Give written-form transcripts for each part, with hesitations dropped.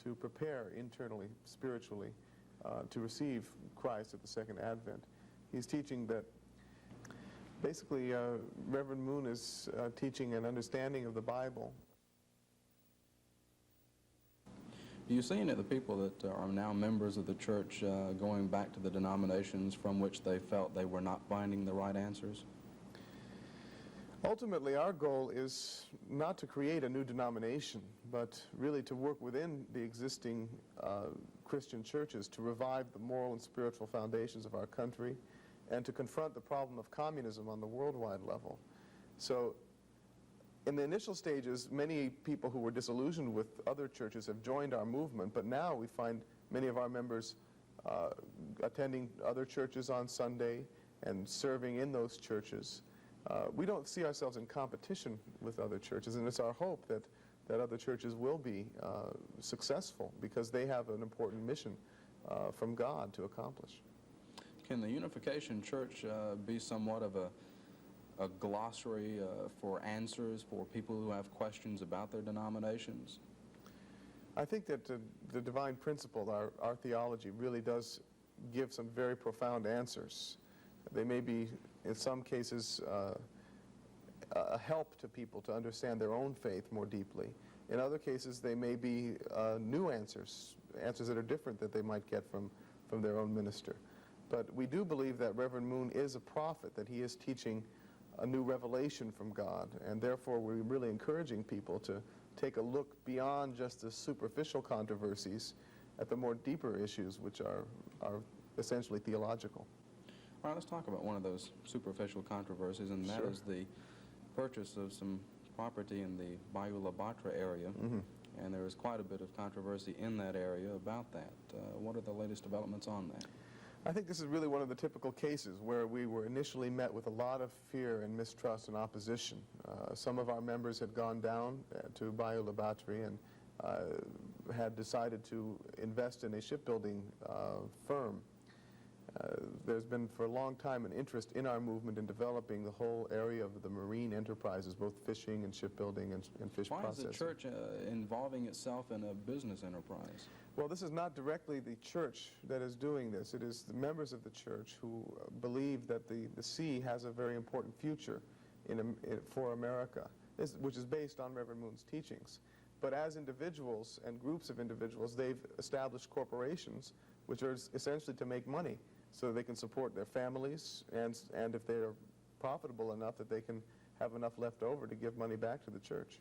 to prepare internally, spiritually, to receive Christ at the second advent. He's teaching that basically Reverend Moon is teaching an understanding of the Bible. Do you see any of the people that are now members of the church going back to the denominations from which they felt they were not finding the right answers? Ultimately, our goal is not to create a new denomination, but really to work within the existing Christian churches to revive the moral and spiritual foundations of our country and to confront the problem of communism on the worldwide level. So in the initial stages, many people who were disillusioned with other churches have joined our movement, but now we find many of our members attending other churches on Sunday and serving in those churches. We don't see ourselves in competition with other churches, and it's our hope that other churches will be successful because they have an important mission from God to accomplish. Can the Unification Church be somewhat of a glossary for answers for people who have questions about their denominations? I think that the divine principle, our theology, really does give some very profound answers. They may be, in some cases, a help to people to understand their own faith more deeply. In other cases, they may be new answers that are different that they might get from their own minister. But we do believe that Reverend Moon is a prophet, that he is teaching a new revelation from God, and therefore we're really encouraging people to take a look beyond just the superficial controversies at the more deeper issues, which are essentially theological. All right, let's talk about one of those superficial controversies, and that is the purchase of some property in the Bayou La Batre area. And there is quite a bit of controversy in that area about that. What are the latest developments on that? I think this is really one of the typical cases where we were initially met with a lot of fear and mistrust and opposition. Some of our members had gone down to Bayou La Batre and had decided to invest in a shipbuilding firm. There's been for a long time an interest in our movement in developing the whole area of the marine enterprises, both fishing and shipbuilding and fish processing. Why is the church involving itself in a business enterprise? Well, this is not directly the church that is doing this. It is the members of the church who believe that the sea has a very important future for America, which is based on Reverend Moon's teachings. But as individuals and groups of individuals, they've established corporations which are essentially to make money so they can support their families, and if they're profitable enough that they can have enough left over to give money back to the church.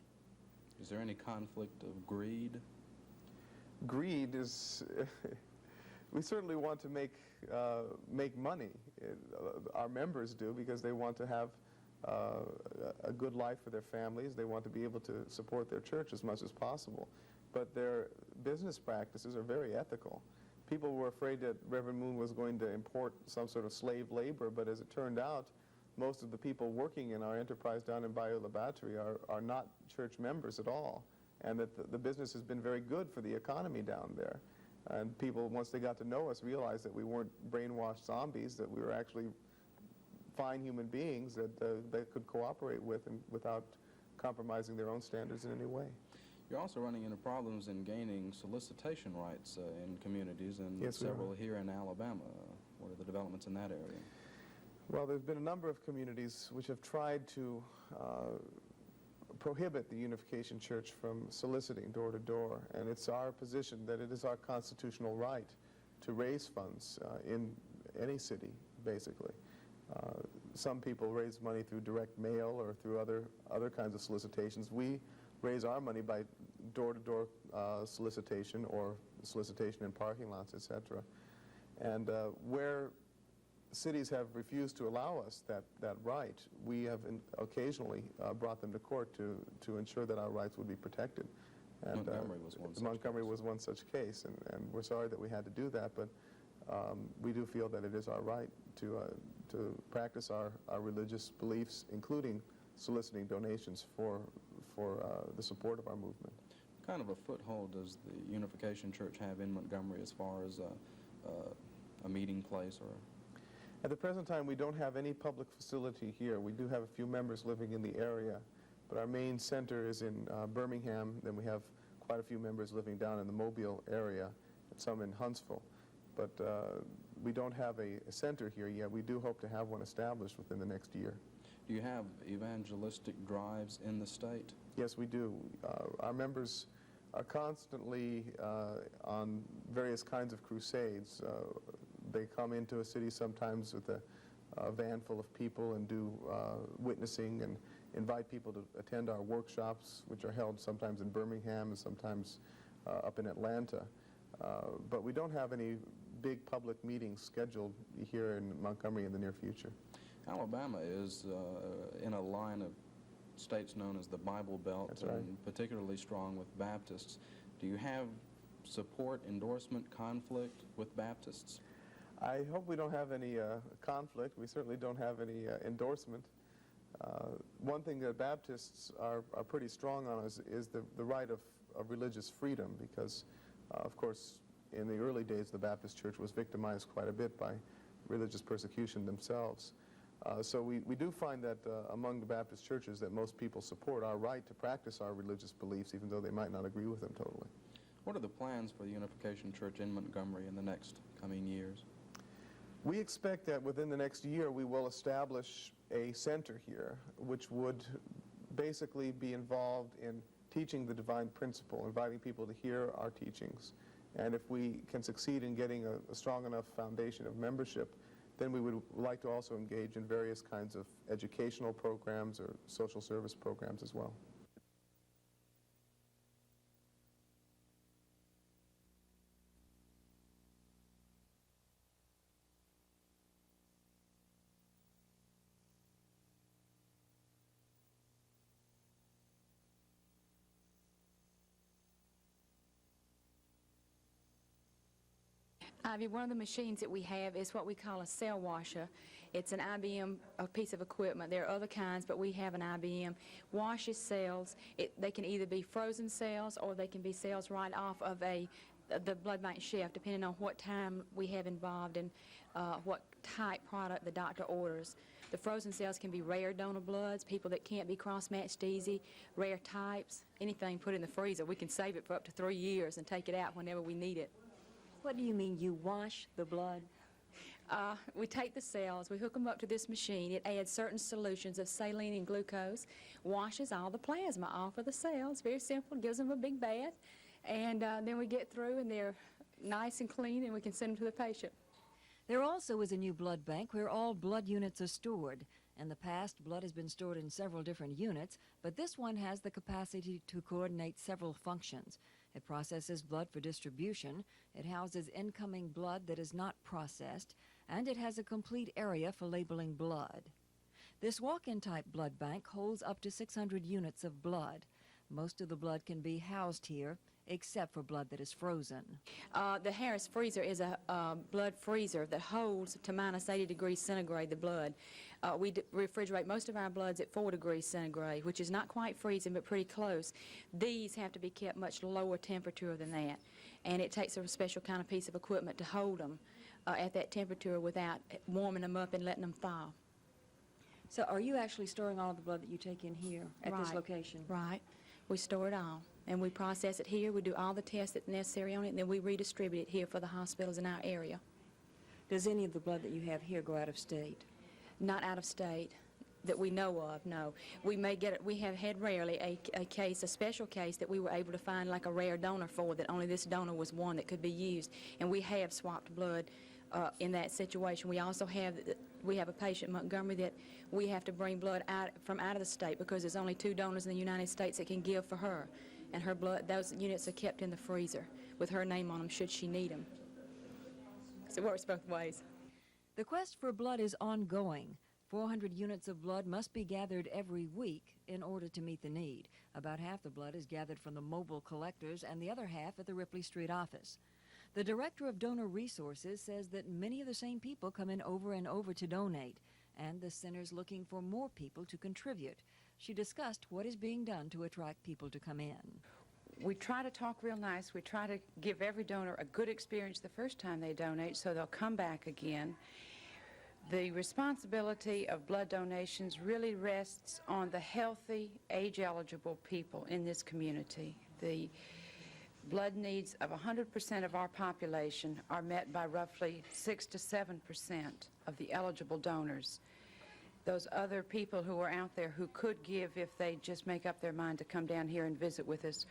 Is there any conflict of greed? Greed is, we certainly want to make money. Our members do, because they want to have a good life for their families. They want to be able to support their church as much as possible. But their business practices are very ethical. People were afraid that Reverend Moon was going to import some sort of slave labor, but as it turned out, most of the people working in our enterprise down in Bayou La Batre are not church members at all, and that the business has been very good for the economy down there. And people, once they got to know us, realized that we weren't brainwashed zombies, that we were actually fine human beings that they could cooperate with and without compromising their own standards in any way. You're also running into problems in gaining solicitation rights in communities, and yes, several here in Alabama. What are the developments in that area? Well, there's been a number of communities which have tried to prohibit the Unification Church from soliciting door to door, and it's our position that it is our constitutional right to raise funds in any city, basically. Some people raise money through direct mail or through other kinds of solicitations. We raise our money by door-to-door solicitation or solicitation in parking lots, etc. And where cities have refused to allow us that right, we have occasionally brought them to court to ensure that our rights would be protected. And Montgomery was one such case, and we're sorry that we had to do that, but we do feel that it is our right to practice our religious beliefs, including soliciting donations for the support of our movement. What kind of a foothold does the Unification Church have in Montgomery as far as a meeting place? Or at the present time, we don't have any public facility here. We do have a few members living in the area, but our main center is in Birmingham. Then we have quite a few members living down in the Mobile area and some in Huntsville. But we don't have a center here yet. We do hope to have one established within the next year. Do you have evangelistic drives in the state? Yes, we do. Our members are constantly on various kinds of crusades. They come into a city sometimes with a van full of people and do witnessing and invite people to attend our workshops, which are held sometimes in Birmingham and sometimes up in Atlanta. But we don't have any big public meetings scheduled here in Montgomery in the near future. Alabama is in a line of states known as the Bible Belt. That's right. And particularly strong with Baptists. Do you have support, endorsement, conflict with Baptists? I hope we don't have any conflict. We certainly don't have any endorsement. One thing that Baptists are pretty strong on is the right of religious freedom, because, of course, in the early days, the Baptist Church was victimized quite a bit by religious persecution themselves. So we do find that among the Baptist churches that most people support our right to practice our religious beliefs, even though they might not agree with them totally. What are the plans for the Unification Church in Montgomery in the next coming years? We expect that within the next year we will establish a center here, which would basically be involved in teaching the divine principle, inviting people to hear our teachings. And if we can succeed in getting a strong enough foundation of membership, then we would like to also engage in various kinds of educational programs or social service programs as well. Ivy, one of the machines that we have is what we call a cell washer. It's an IBM piece of equipment. There are other kinds, but we have an IBM. Washes cells. They can either be frozen cells or they can be cells right off of the blood bank shelf, depending on what time we have involved and what type product the doctor orders. The frozen cells can be rare donor bloods, people that can't be cross-matched easy, rare types, anything put in the freezer. We can save it for up to 3 years and take it out whenever we need it. What do you mean, you wash the blood? We take the cells, we hook them up to this machine. It adds certain solutions of saline and glucose, washes all the plasma off of the cells. Very simple, gives them a big bath, and then we get through and they're nice and clean and we can send them to the patient. There also is a new blood bank where all blood units are stored. In the past, blood has been stored in several different units, but this one has the capacity to coordinate several functions. It processes blood for distribution, it houses incoming blood that is not processed, and it has a complete area for labeling blood. This walk-in type blood bank holds up to 600 units of blood. Most of the blood can be housed here, except for blood that is frozen. The Harris freezer is a blood freezer that holds to minus 80 degrees centigrade the blood. We refrigerate most of our bloods at 4 degrees centigrade, which is not quite freezing, but pretty close. These have to be kept much lower temperature than that, and it takes a special kind of piece of equipment to hold them at that temperature without warming them up and letting them thaw. So are you actually storing all the blood that you take in here at this Right. location? Right. We store it all, and we process it here. We do all the tests that's necessary on it, and then we redistribute it here for the hospitals in our area. Does any of the blood that you have here go out of state? Not out of state that we know of, no. We may get it. We have had rarely a case, a special case that we were able to find like a rare donor for, that only this donor was one that could be used, and we have swapped blood in that situation. We also have a patient in Montgomery that we have to bring blood from out of the state because there's only 2 donors in the United States that can give for her, and her blood, those units are kept in the freezer with her name on them should she need them. So it works both ways. The quest for blood is ongoing. 400 units of blood must be gathered every week in order to meet the need. About half the blood is gathered from the mobile collectors and the other half at the Ripley Street office. The Director of Donor Resources says that many of the same people come in over and over to donate, and the center's looking for more people to contribute. She discussed what is being done to attract people to come in. We try to talk real nice. We try to give every donor a good experience the first time they donate so they'll come back again. The responsibility of blood donations really rests on the healthy, age-eligible people in this community. blood needs of 100% of our population are met by roughly 6 to 7% of the eligible donors. Those other people who are out there who could give if they just make up their mind to come down here and visit with us,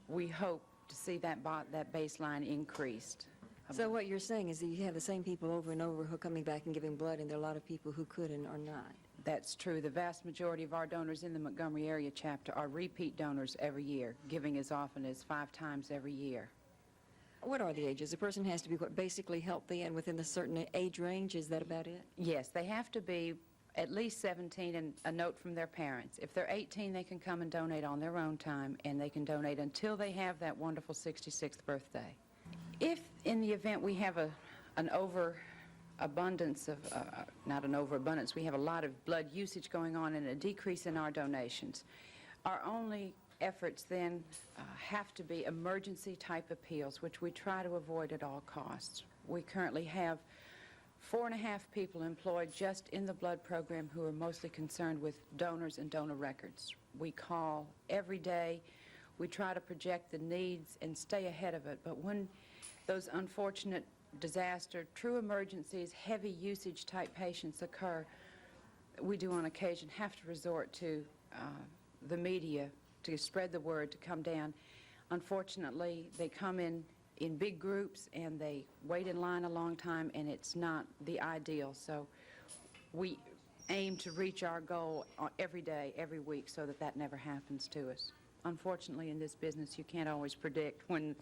we hope to see that baseline increased. So what you're saying is that you have the same people over and over who are coming back and giving blood, and there are a lot of people who could and are not. That's true. The vast majority of our donors in the Montgomery area chapter are repeat donors every year, giving as often as 5 times every year. What are the ages? A person has to be basically healthy and within a certain age range. Is that about it? Yes, they have to be at least 17 and a note from their parents. If they're 18, they can come and donate on their own time, and they can donate until they have that wonderful 66th birthday. If in the event we have an overabundance of, not an overabundance, we have a lot of blood usage going on and a decrease in our donations, our only efforts then have to be emergency type appeals, which we try to avoid at all costs. We currently have 4.5 people employed just in the blood program who are mostly concerned with donors and donor records. We call every day. We try to project the needs and stay ahead of it. But when those unfortunate disaster, true emergencies, heavy usage type patients occur, we do on occasion have to resort to the media to spread the word, to come down. Unfortunately, they come in big groups and they wait in line a long time, and it's not the ideal. So we aim to reach our goal every day, every week, so that never happens to us. Unfortunately, in this business, you can't always predict when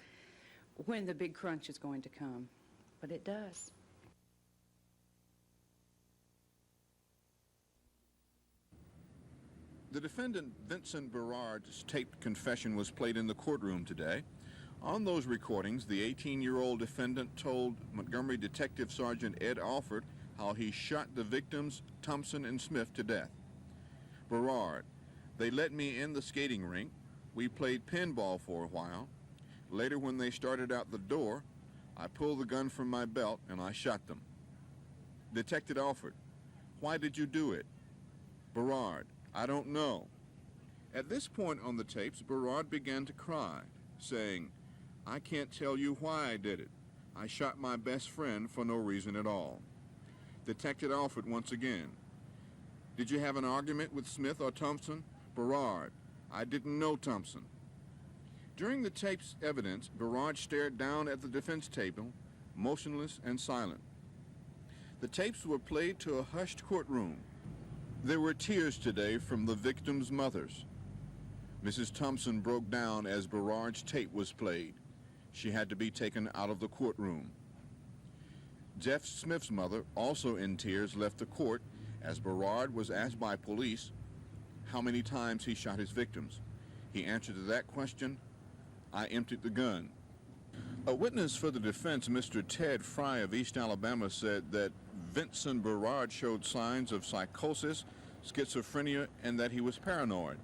the big crunch is going to come, but it does. The defendant Vincent Berard's taped confession was played in the courtroom today. On those recordings, the 18-year-old defendant told Montgomery Detective Sergeant Ed Alford how he shot the victims, Thompson and Smith, to death. Berard: "They let me in the skating rink. We played pinball for a while. Later, when they started out the door, I pulled the gun from my belt and I shot them." Detective Alford: "Why did you do it?" Berard: "I don't know." At this point on the tapes, Berard began to cry, saying, "I can't tell you why I did it. I shot my best friend for no reason at all." Detective Alford once again: "Did you have an argument with Smith or Thompson?" Berard: "I didn't know Thompson." During the tape's evidence, Berard stared down at the defense table, motionless and silent. The tapes were played to a hushed courtroom. There were tears today from the victims' mothers. Mrs. Thompson broke down as Berard's tape was played. She had to be taken out of the courtroom. Jeff Smith's mother, also in tears, left the court as Berard was asked by police how many times he shot his victims. He answered to that question, "I emptied the gun." A witness for the defense, Mr. Ted Fry of East Alabama, said that Vincent Berard showed signs of psychosis, schizophrenia, and that he was paranoid.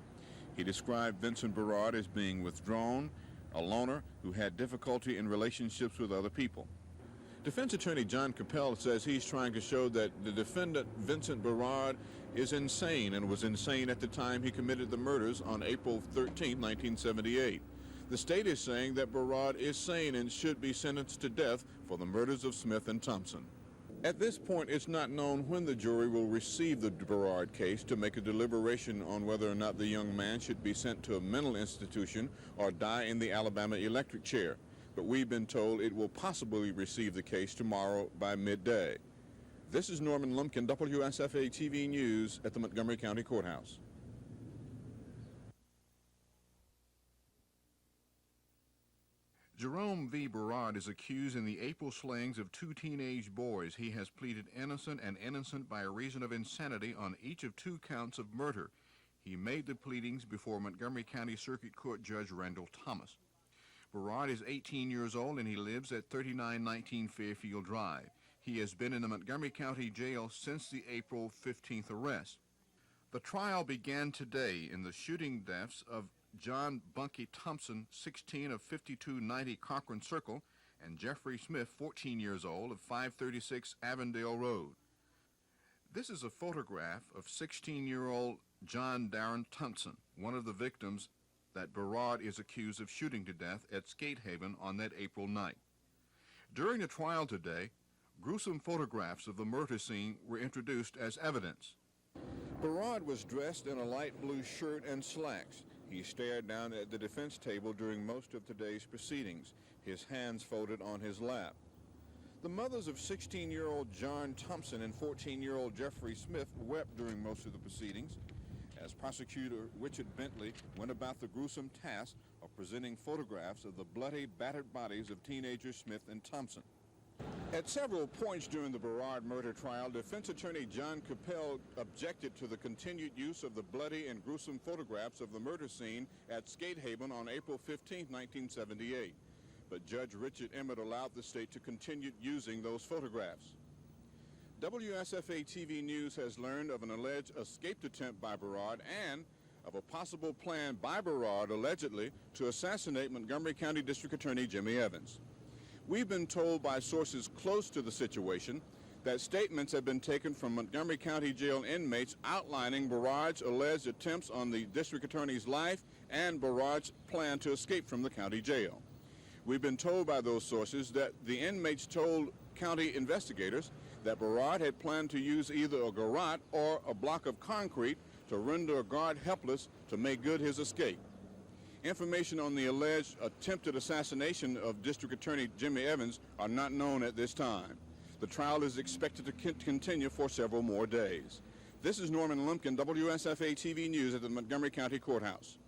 He described Vincent Berard as being withdrawn, a loner who had difficulty in relationships with other people. Defense attorney John Capel says he's trying to show that the defendant, Vincent Berard, is insane and was insane at the time he committed the murders on April 13, 1978. The state is saying that Berard is sane and should be sentenced to death for the murders of Smith and Thompson. At this point, it's not known when the jury will receive the Berard case to make a deliberation on whether or not the young man should be sent to a mental institution or die in the Alabama electric chair. But we've been told it will possibly receive the case tomorrow by midday. This is Norman Lumpkin, WSFA TV News at the Montgomery County Courthouse. Jerome V. Berard is accused in the April slayings of 2 teenage boys. He has pleaded innocent and innocent by reason of insanity on each of 2 counts of murder. He made the pleadings before Montgomery County Circuit Court Judge Randall Thomas. Berard is 18 years old and he lives at 3919 Fairfield Drive. He has been in the Montgomery County Jail since the April 15th arrest. The trial began today in the shooting deaths of John Bunky Thompson, 16, of 5290 Cochran Circle, and Jeffrey Smith, 14 years old, of 536 Avondale Road. This is a photograph of 16-year-old John Darren Thompson, one of the victims that Barad is accused of shooting to death at Skatehaven on that April night. During the trial today, gruesome photographs of the murder scene were introduced as evidence. Barad was dressed in a light blue shirt and slacks. He stared down at the defense table during most of today's proceedings, his hands folded on his lap. The mothers of 16-year-old John Thompson and 14-year-old Jeffrey Smith wept during most of the proceedings as Prosecutor Richard Bentley went about the gruesome task of presenting photographs of the bloody, battered bodies of teenagers Smith and Thompson. At several points during the Barad murder trial, defense attorney John Capel objected to the continued use of the bloody and gruesome photographs of the murder scene at Skatehaven on April 15, 1978. But Judge Richard Emmett allowed the state to continue using those photographs. WSFA TV News has learned of an alleged escape attempt by Barad and of a possible plan by Barad, allegedly, to assassinate Montgomery County District Attorney Jimmy Evans. We've been told by sources close to the situation that statements have been taken from Montgomery County Jail inmates outlining Barad's alleged attempts on the district attorney's life and Barad's plan to escape from the county jail. We've been told by those sources that the inmates told county investigators that Barad had planned to use either a garrote or a block of concrete to render a guard helpless to make good his escape. Information on the alleged attempted assassination of District Attorney Jimmy Evans are not known at this time. The trial is expected to continue for several more days. This is Norman Lumpkin, WSFA TV News at the Montgomery County Courthouse.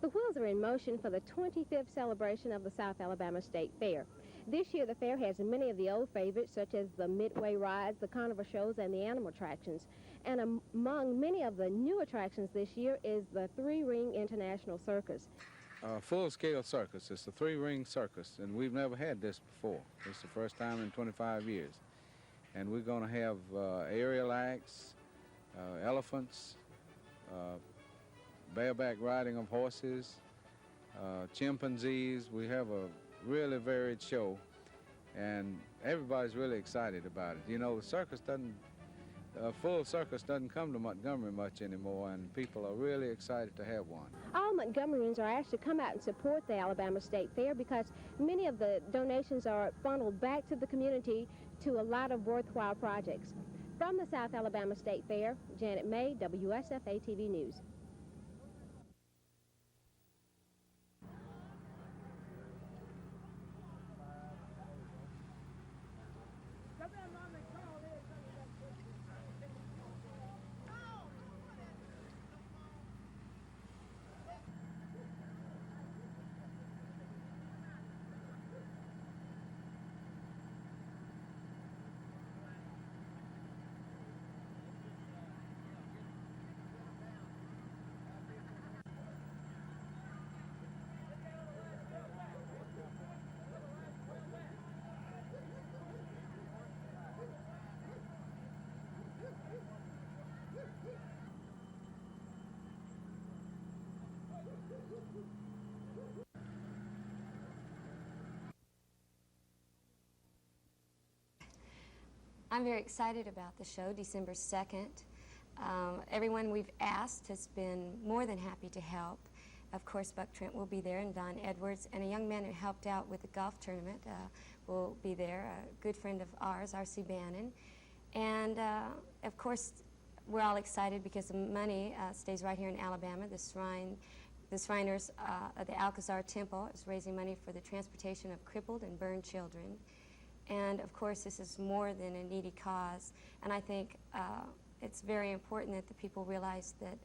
The wheels are in motion for the 25th celebration of the South Alabama State Fair. This year, the fair has many of the old favorites, such as the midway rides, the carnival shows, and the animal attractions. And among many of the new attractions this year is the three-ring international circus. Full-scale circus. It's a three-ring circus, and we've never had this before. It's the first time in 25 years. And we're going to have aerial acts, elephants, bareback riding of horses, chimpanzees. We have a really varied show, and everybody's really excited about it. You know, the circus doesn't, full circus doesn't come to Montgomery much anymore, and people are really excited to have one. All Montgomeryans are asked to come out and support the Alabama State Fair because many of the donations are funneled back to the community to a lot of worthwhile projects. From the South Alabama State Fair, Janet May, WSFA TV News. I'm very excited about the show, December 2nd. Everyone we've asked has been more than happy to help. Of course, Buck Trent will be there, and Don Edwards, and a young man who helped out with the golf tournament will be there, a good friend of ours, R.C. Bannon. And, of course, we're all excited because the money stays right here in Alabama. The Shriners of the Alcazar Temple is raising money for the transportation of crippled and burned children. And, of course, this is more than a needy cause. And I think it's very important that the people realize that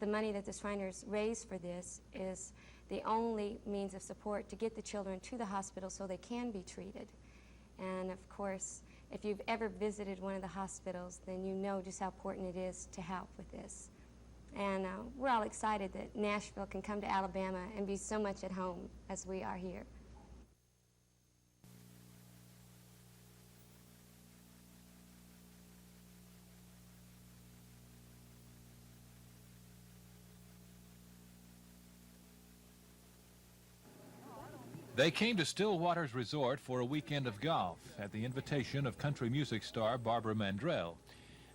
the money that the Shriners raise for this is the only means of support to get the children to the hospital so they can be treated. And of course, if you've ever visited one of the hospitals, then you know just how important it is to help with this. And we're all excited that Nashville can come to Alabama and be so much at home as we are here. They came to Stillwater's Resort for a weekend of golf at the invitation of country music star Barbara Mandrell.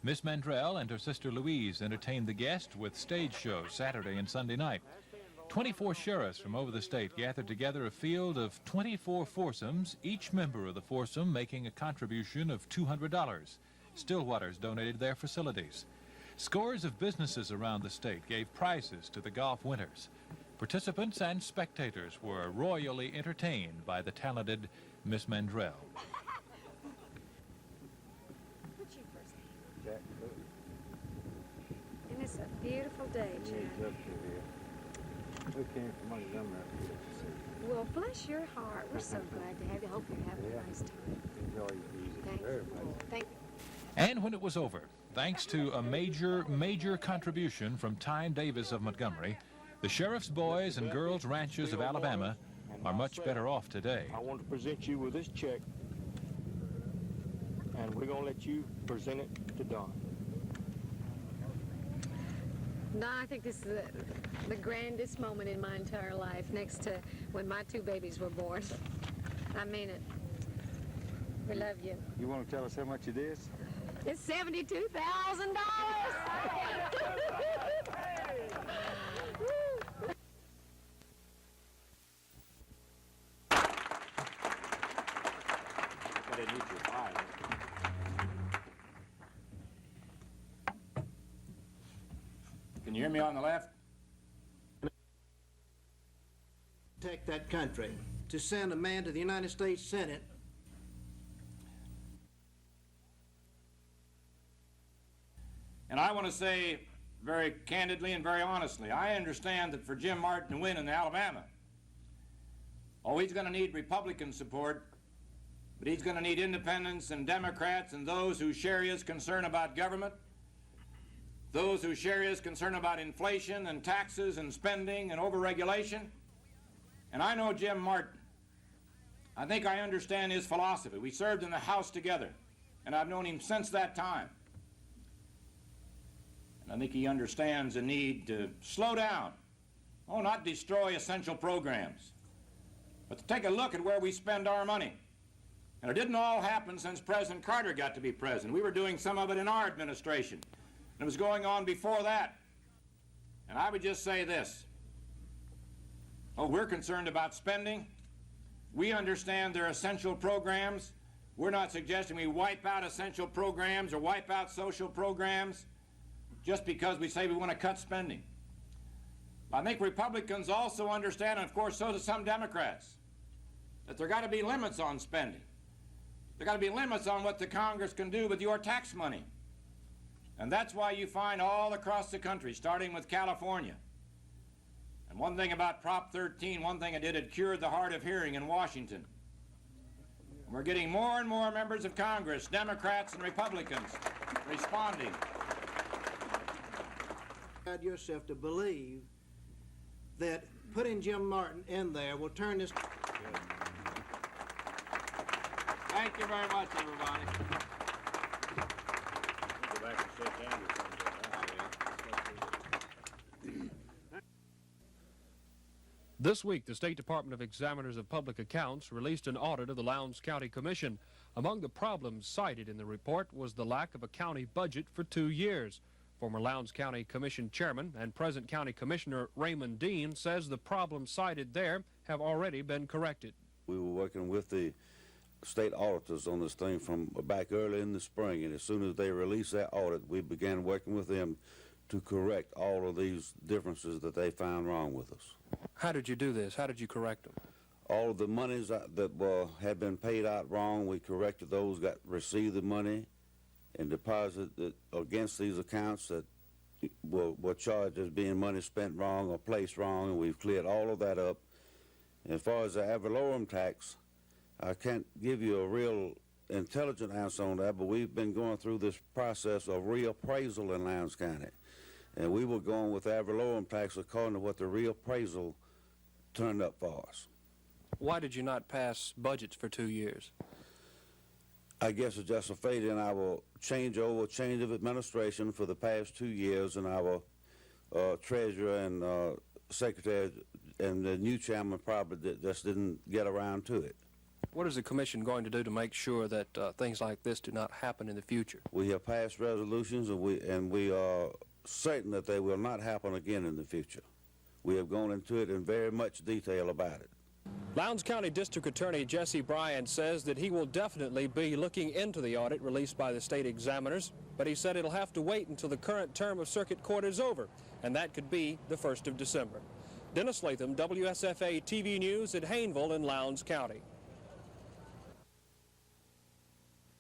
Miss Mandrell and her sister Louise entertained the guests with stage shows Saturday and Sunday night. 24 sheriffs from over the state gathered together a field of 24 foursomes, each member of the foursome making a contribution of $200. Stillwater's donated their facilities. Scores of businesses around the state gave prizes to the golf winners. Participants and spectators were royally entertained by the talented Miss Mandrell. And it's a beautiful day, Jack. We came from Montgomery. Well, bless your heart. We're so glad to have you. Hope you're having a nice time. Enjoy your music Thank very you. much. Thank you. And when it was over, thanks to a major contribution from Tyne Davis of Montgomery, the sheriff's boys and girls ranchers of Alabama are much better off today. I want to present you with this check, and we're going to let you present it to Don. No, I think this is the grandest moment in my entire life, next to when my two babies were born. I mean it. We love you. You want to tell us how much it is? It's $72,000. Can you hear me on the left? Protect that country. To send a man to the United States Senate And I want to say very candidly and very honestly, I understand that for Jim Martin to win in Alabama, he's going to need Republican support, but he's going to need independents and Democrats and those who share his concern about government, those who share his concern about inflation and taxes and spending and overregulation. And I know Jim Martin. I think I understand his philosophy. We served in the House together, and I've known him since that time. And I think he understands the need to slow down, not destroy essential programs, but to take a look at where we spend our money. And it didn't all happen since President Carter got to be president. We were doing some of it in our administration. And it was going on before that. And I would just say this. We're concerned about spending. We understand there are essential programs. We're not suggesting we wipe out essential programs or wipe out social programs just because we say we want to cut spending. I think Republicans also understand, and of course so do some Democrats, that there got to be limits on spending. There got to be limits on what the Congress can do with your tax money. And that's why you find all across the country, starting with California. And one thing about Prop 13, one thing it did, it cured the hard of hearing in Washington. And we're getting more and more members of Congress, Democrats and Republicans, responding. Yourself to believe that putting Jim Martin in there will turn this. Thank you very much, everybody. Go back and shake hands with This week, the State Department of Examiners of Public Accounts released an audit of the Lowndes County Commission. Among the problems cited in the report was the lack of a county budget for 2 years. Former Lowndes County Commission Chairman and present County Commissioner Raymond Dean says the problems cited there have already been corrected. We were working with the state auditors on this thing from back early in the spring, and as soon as they released that audit, we began working with them to correct all of these differences that they found wrong with us. How did you do this? How did you correct them? All of the monies that had been paid out wrong, we corrected those, received the money, and deposited against these accounts that were charged as being money spent wrong or placed wrong, and we've cleared all of that up. As far as the ad valorem tax, I can't give you a real intelligent answer on that, but we've been going through this process of reappraisal in Lowndes County. And we were going with ad valorem tax according to what the reappraisal turned up for us. Why did you not pass budgets for 2 years? I guess it's just a fate in our change of administration for the past 2 years, and our treasurer and secretary and the new chairman probably just didn't get around to it. What is the commission going to do to make sure that things like this do not happen in the future? We have passed resolutions, and we are certain that they will not happen again in the future. We have gone into it in very much detail about it. Lowndes County District Attorney Jesse Bryant says that he will definitely be looking into the audit released by the state examiners, but he said it'll have to wait until the current term of circuit court is over, and that could be the 1st of December. Dennis Latham, WSFA TV News at Hayneville in Lowndes County.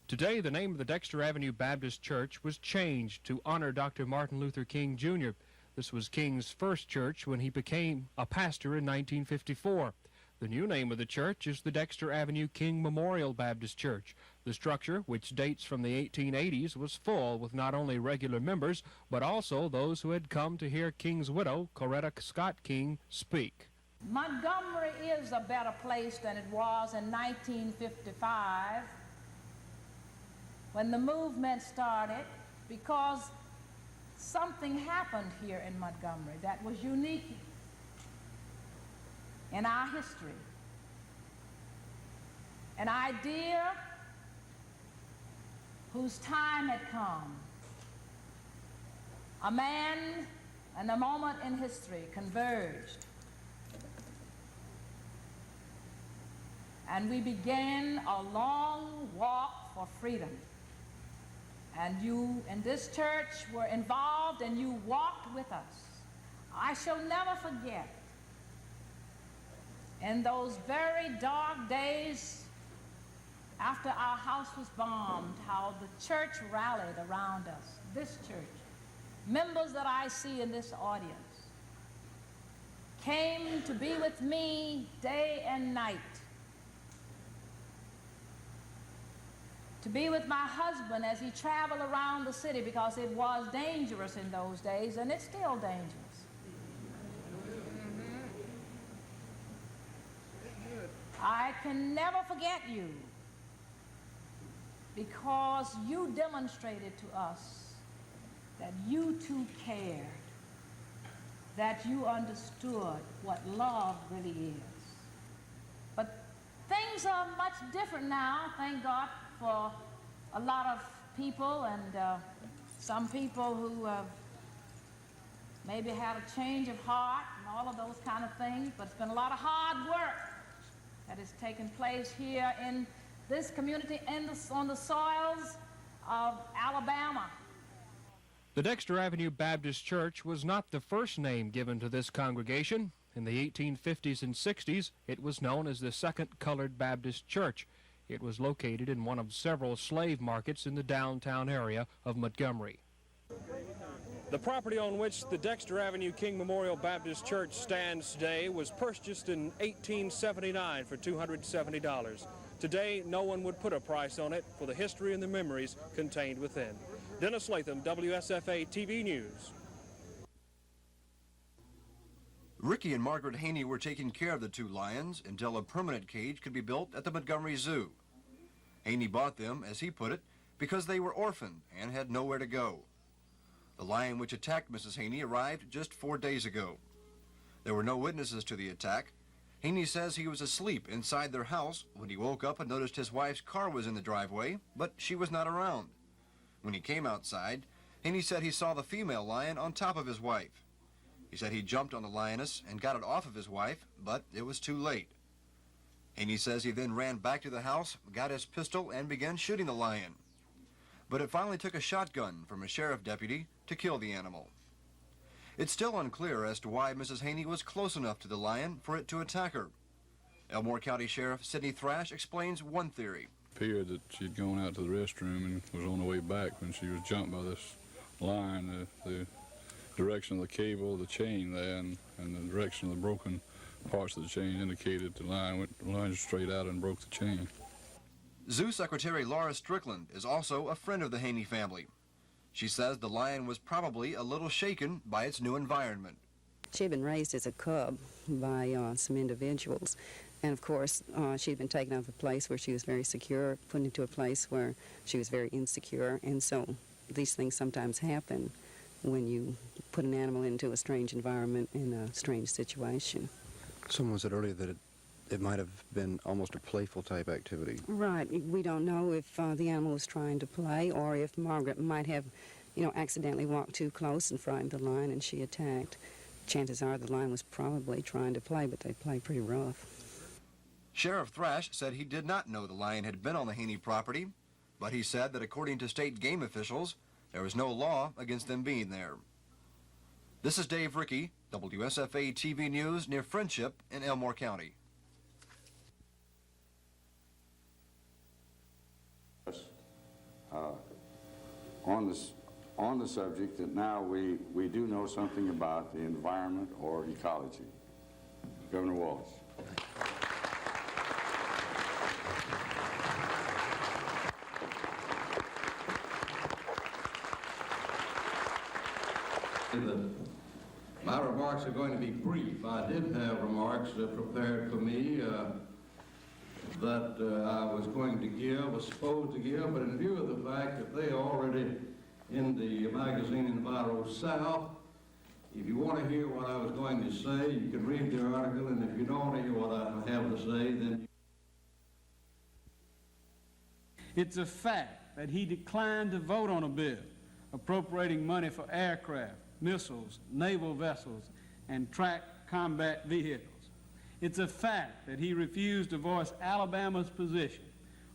Today, the name of the Dexter Avenue Baptist Church was changed to honor Dr. Martin Luther King, Jr. This was King's first church when he became a pastor in 1954. The new name of the church is the Dexter Avenue King Memorial Baptist Church. The structure, which dates from the 1880s, was full with not only regular members, but also those who had come to hear King's widow, Coretta Scott King, speak. Montgomery is a better place than it was in 1955 when the movement started, because something happened here in Montgomery that was unique in our history. An idea whose time had come. A man and a moment in history converged. And we began a long walk for freedom. And you in this church were involved, and you walked with us. I shall never forget, in those very dark days after our house was bombed, how the church rallied around us, this church. Members that I see in this audience came to be with me day and night, to be with my husband as he traveled around the city, because it was dangerous in those days, and it's still dangerous. I can never forget you, because you demonstrated to us that you too cared, that you understood what love really is. But things are much different now, thank God, for a lot of people, and some people who have maybe had a change of heart and all of those kind of things, but it's been a lot of hard work that has taken place here in this community and on the soils of Alabama. The Dexter Avenue Baptist Church was not the first name given to this congregation. In the 1850s and 60s, it was known as the Second Colored Baptist Church. It was located in one of several slave markets in the downtown area of Montgomery. The property on which the Dexter Avenue King Memorial Baptist Church stands today was purchased in 1879 for $270. Today, no one would put a price on it for the history and the memories contained within. Dennis Latham, WSFA TV News. Ricky and Margaret Haney were taking care of the two lions until a permanent cage could be built at the Montgomery Zoo. Haney bought them, as he put it, because they were orphaned and had nowhere to go. The lion which attacked Mrs. Haney arrived just 4 days ago. There were no witnesses to the attack. Haney says he was asleep inside their house when he woke up and noticed his wife's car was in the driveway, but she was not around. When he came outside, Haney said he saw the female lion on top of his wife. He said he jumped on the lioness and got it off of his wife, but it was too late. Haney says he then ran back to the house, got his pistol, and began shooting the lion. But it finally took a shotgun from a sheriff deputy to kill the animal. It's still unclear as to why Mrs. Haney was close enough to the lion for it to attack her. Elmore County Sheriff Sidney Thrash explains one theory. It appeared that she'd gone out to the restroom and was on the way back when she was jumped by this lion. The direction of the cable, the chain there, and the direction of the broken parts of the chain indicated the line went straight out and broke the chain. Zoo Secretary Laura Strickland is also a friend of the Haney family. She says the lion was probably a little shaken by its new environment. She had been raised as a cub by some individuals, and of course she'd been taken out of a place where she was very secure, put into a place where she was very insecure, and so these things sometimes happen when you put an animal into a strange environment in a strange situation. Someone said earlier that it might have been almost a playful type activity. Right. We don't know if the animal was trying to play or if Margaret might have, accidentally walked too close and frightened the lion and she attacked. Chances are the lion was probably trying to play, but they played pretty rough. Sheriff Thrash said he did not know the lion had been on the Haney property, but he said that according to state game officials, there was no law against them being there. This is Dave Rickey, WSFA TV News near Friendship in Elmore County. On the subject that now we do know something about the environment or ecology. Governor Wallace. My remarks are going to be brief. I did have remarks prepared for me that I was going to give, was supposed to give, but in view of the fact that they are already in the magazine Enviro South, if you want to hear what I was going to say, you can read the article, and if you don't want to hear what I have to say, then... It's a fact that he declined to vote on a bill appropriating money for aircraft, missiles, naval vessels, and tracked combat vehicles. It's a fact that he refused to voice Alabama's position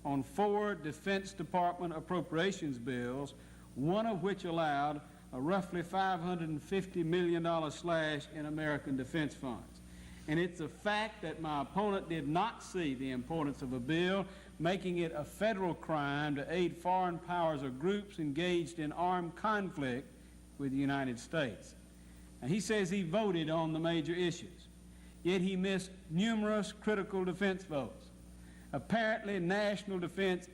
on 4 Defense Department appropriations bills, one of which allowed a roughly $550 million slash in American defense funds. And it's a fact that my opponent did not see the importance of a bill making it a federal crime to aid foreign powers or groups engaged in armed conflict with the United States. Now, he says he voted on the major issues, yet he missed numerous critical defense votes. Apparently, national defense